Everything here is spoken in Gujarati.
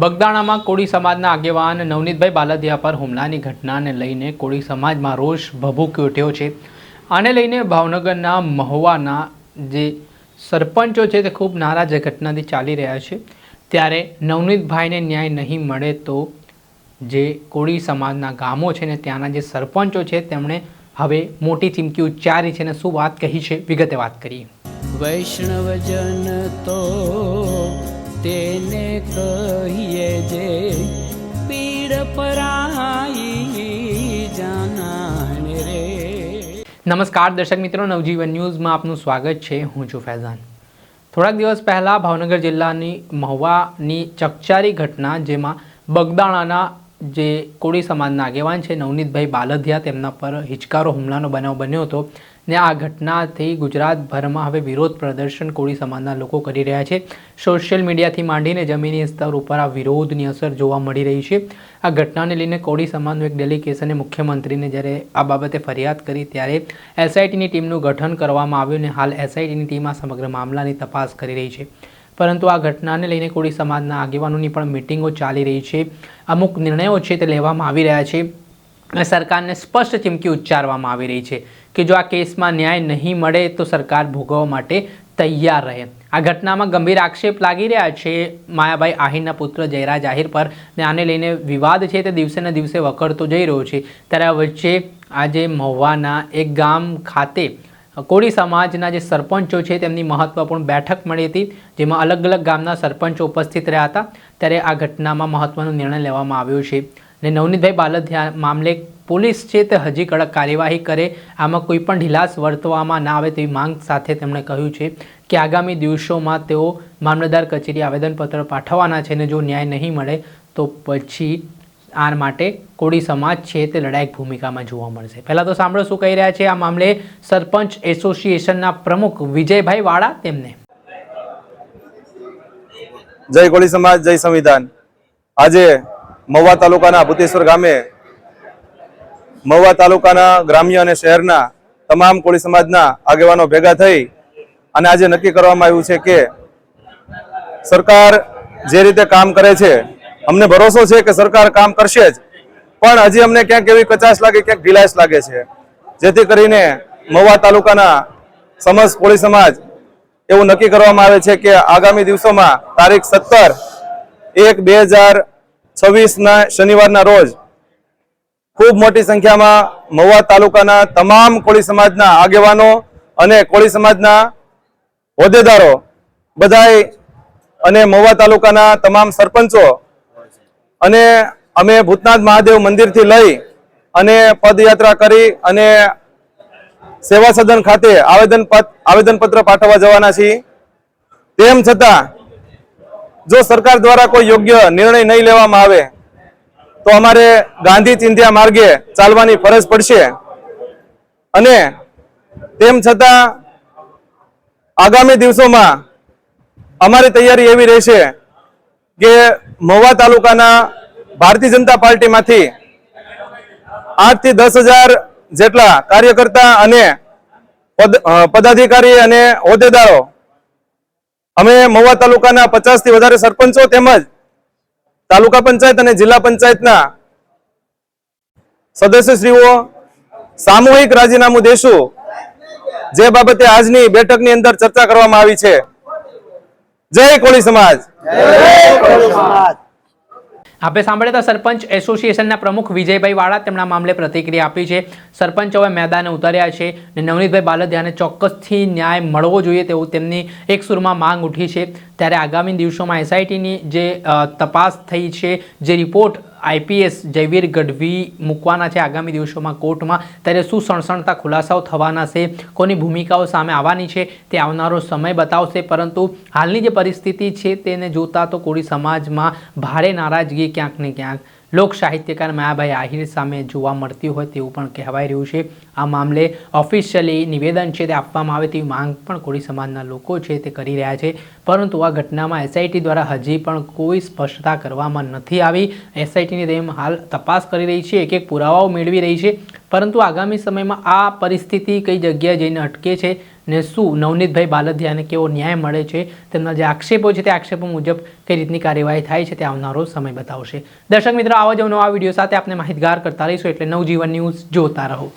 બગદાણામાં કોળી સમાજના આગેવાન નવનીતભાઈ બાલદિયા પર હુમલાની ઘટનાને લઈને કોળી સમાજમાં રોષ ભભૂકી ઉઠ્યો છે। આને લઈને ભાવનગરના મહુવાના જે સરપંચો છે તે ખૂબ નારાજ ઘટનાથી ચાલી રહ્યા છે। ત્યારે નવનીતભાઈને ન્યાય નહીં મળે તો જે કોળી સમાજના ગામો છે ને ત્યાંના જે સરપંચો છે તેમણે હવે મોટી ચીમકી ઉચ્ચારી છે અને શું વાત કહી છે વિગતે વાત કરીએ। વૈષ્ણવજન તો તેને કહીએ જે પીડ પરાઈ જાનાને રે। નમસ્કાર દર્શક મિત્રો, નવજીવન ન્યૂઝમાં આપનું સ્વાગત છે। હું છું ફૈઝાન। થોડાક દિવસ પહેલાં ભાવનગર જિલ્લાની મહુવાની ચકચારી ઘટના, જેમાં બગદાણાના જે કોળી સમાજના આગેવાન છે નવનીતભાઈ બાલદિયા, તેમના પર હિચકારો હુમલાનો બનાવ બન્યો હતો ને આ ઘટનાથી ગુજરાતભરમાં હવે વિરોધ પ્રદર્શન કોળી સમાજના લોકો કરી રહ્યા છે। સોશિયલ મીડિયાથી માંડીને જમીની સ્તર ઉપર આ વિરોધની અસર જોવા મળી રહી છે। આ ઘટનાને લઈને કોળી સમાજનું એક ડેલિગેશને મુખ્યમંત્રીને જ્યારે આ બાબતે ફરિયાદ કરી ત્યારે એસઆઈટીની ટીમનું ગઠન કરવામાં આવ્યું અને હાલ એસઆઈટીની ટીમ આ સમગ્ર મામલાની તપાસ કરી રહી છે। પરંતુ આ ઘટનાને લઈને કોળી સમાજના આગેવાનોની પણ મિટિંગો ચાલી રહી છે। અમુક નિર્ણયો છે તે લેવામાં આવી રહ્યા છે અને સરકારને સ્પષ્ટ ચીમકી ઉચ્ચારવામાં આવી રહી છે કે જો આ કેસમાં ન્યાય નહીં મળે તો સરકાર ભોગવવા માટે તૈયાર રહે। આ ઘટનામાં ગંભીર આક્ષેપ લાગી રહ્યા છે માયાભાઈ આહિરના પુત્ર જયરાજ આહિર પર ને આને લઈને વિવાદ છે તે દિવસે ને દિવસે વકરતો જઈ રહ્યો છે। ત્યારે આ વચ્ચે આજે મહુવાના એક ગામ ખાતે કોળી સમાજના જે સરપંચો છે તેમની મહત્વપૂર્ણ બેઠક મળી હતી, જેમાં અલગ અલગ ગામના સરપંચો ઉપસ્થિત રહ્યા હતા। ત્યારે આ ઘટનામાં મહત્વનો નિર્ણય લેવામાં આવ્યો છે અને નવનીતભાઈ બાલદિયા મામલે પોલીસ છે તે હજી કડક કાર્યવાહી કરે, આમાં કોઈ પણ ઢીલાસ વર્તવામાં ના આવે તેવી માંગ સાથે તેમણે કહ્યું છે કે આગામી દિવસોમાં તેઓ મામલતદાર કચેરી આવેદનપત્ર પાઠવવાના છે અને જો ન્યાય નહીં મળે તો પછી આ માટે કોળી સમાજ છે તે લડાયક ભૂમિકામાં જોવા મળશે। પહેલાં તો સાંભળો શું કહી રહ્યા છે આ મામલે સરપંચ એસોસિએશનના પ્રમુખ વિજયભાઈ વાળા। તેમને જય કોળી સમાજ, જય સંવિધાન। આજે મહુવા તાલુકાના ભૂતેશ્વર ગામે મહુવા તાલુકાના ગ્રામ્ય અને શહેરના તમામ કોળી સમાજના આગેવાનો ભેગા થઈ અને આજે નક્કી કરવામાં આવ્યું છે કે સરકાર જે રીતે કામ કરે છે, અમને ભરોસો છે કે સરકાર કામ કરશે જ, પણ હજી અમને ક્યાંક એવી કચાશ લાગે, ક્યાંક ઢીલાશ લાગે છે, જેથી કરીને મહુવા તાલુકાના સમસ્ત કોળી સમાજ એવું નક્કી કરવામાં આવે છે કે આગામી દિવસોમાં તારીખ 17/1/2026ના શનિવારના રોજ ખૂબ મોટી સંખ્યામાં મહુવા તાલુકાના તમામ કોળી સમાજના આગેવાનો અને કોળી સમાજના હોદ્દેદારો બધાય અને મહુવા તાલુકાના તમામ સરપંચો અને અમે ભૂતનાથ મહાદેવ મંદિરથી લઈ અને પદયાત્રા કરી અને સેવા સદન ખાતે આવેદનપત્ર પાઠવવા જવાના છીએ। તેમ છતાં જો સરકાર દ્વારા કોઈ યોગ્ય નિર્ણય નહીં લેવામાં આવે તો અમારે ગાંધી ચિંધ્યા માર્ગે ચાલવાની ફરજ પડશે અને તેમ છતાં આગામી દિવસોમાં અમારી તૈયારી એવી રહેશે કે મહુવા તાલુકાના ભારતીય જનતા પાર્ટીમાંથી 8 થી 10,000 જેટલા કાર્યકર્તા અને પદાધિકારી અને હોદ્દેદારો, અમે મહુવા તાલુકાના 50 થી વધારે સરપંચો તેમજ તાલુકા પંચાયત અને જિલ્લા પંચાયતના સદસ્યશ્રીઓ સામૂહિક રાજીનામું દેશું, જે બાબતે આજની બેઠકની અંદર ચર્ચા કરવામાં આવી છે। જય કોળી સમાજ। આપણે સાંભળ્યા હતા સરપંચ એસોસિએશનના પ્રમુખ વિજયભાઈ વાળા, તેમના મામલે પ્રતિક્રિયા આપી છે। સરપંચો હવે મેદાને ઉતર્યા છે અને નવનીતભાઈ બાલદિયાને ચોક્કસથી ન્યાય મળવો જોઈએ તેવું તેમની એક સુરમાં માંગ ઉઠી છે। ત્યારે આગામી દિવસોમાં એસઆઈટીની જે તપાસ થઈ છે, જે રિપોર્ટ આઈપીએસ જયવીર ગઢવી મૂકવાના છે આગામી દિવસોમાં કોર્ટમાં, ત્યારે શું સણસણતા ખુલાસાઓ થવાના છે, કોની ભૂમિકાઓ સામે આવવાની છે તે આવનારો સમય બતાવશે। પરંતુ હાલની જે પરિસ્થિતિ છે તેને જોતા તો કોળી સમાજમાં ભારે નારાજગી ક્યાંક ને ક્યાંક લોક સાહિત્યકાર માયાભાઈ આહિર સામે જોવા મળતી હોય તેવું પણ કહેવાય રહ્યું છે। આ મામલે ઓફિશિયલી નિવેદન છે તે આપવામાં આવે તેવી માંગ પણ કોળી સમાજના લોકો છે તે કરી રહ્યા છે। પરંતુ આ ઘટનામાં એસઆઈટી દ્વારા હજી પણ કોઈ સ્પષ્ટતા કરવામાં નથી આવી। એસઆઈટીની ટીમ હાલ તપાસ કરી રહી છે, એક એક પુરાવાઓ મેળવી રહી છે, પરંતુ આગામી સમયમાં આ પરિસ્થિતિ કઈ જગ્યાએ જઈને અટકે છે ને શું નવનીતભાઈ બાલદિયાને કેવો ન્યાય મળે છે, તેમના જે આક્ષેપો છે તે આક્ષેપો મુજબ કઈ રીતની કાર્યવાહી થાય છે તે આવનારો સમય બતાવશે. દર્શક મિત્રો, આવા જ નવા વિડીયો સાથે આપણે માહિતગાર કરતા રહીશું, એટલે નવજીવન ન્યૂઝ જોતા રહો.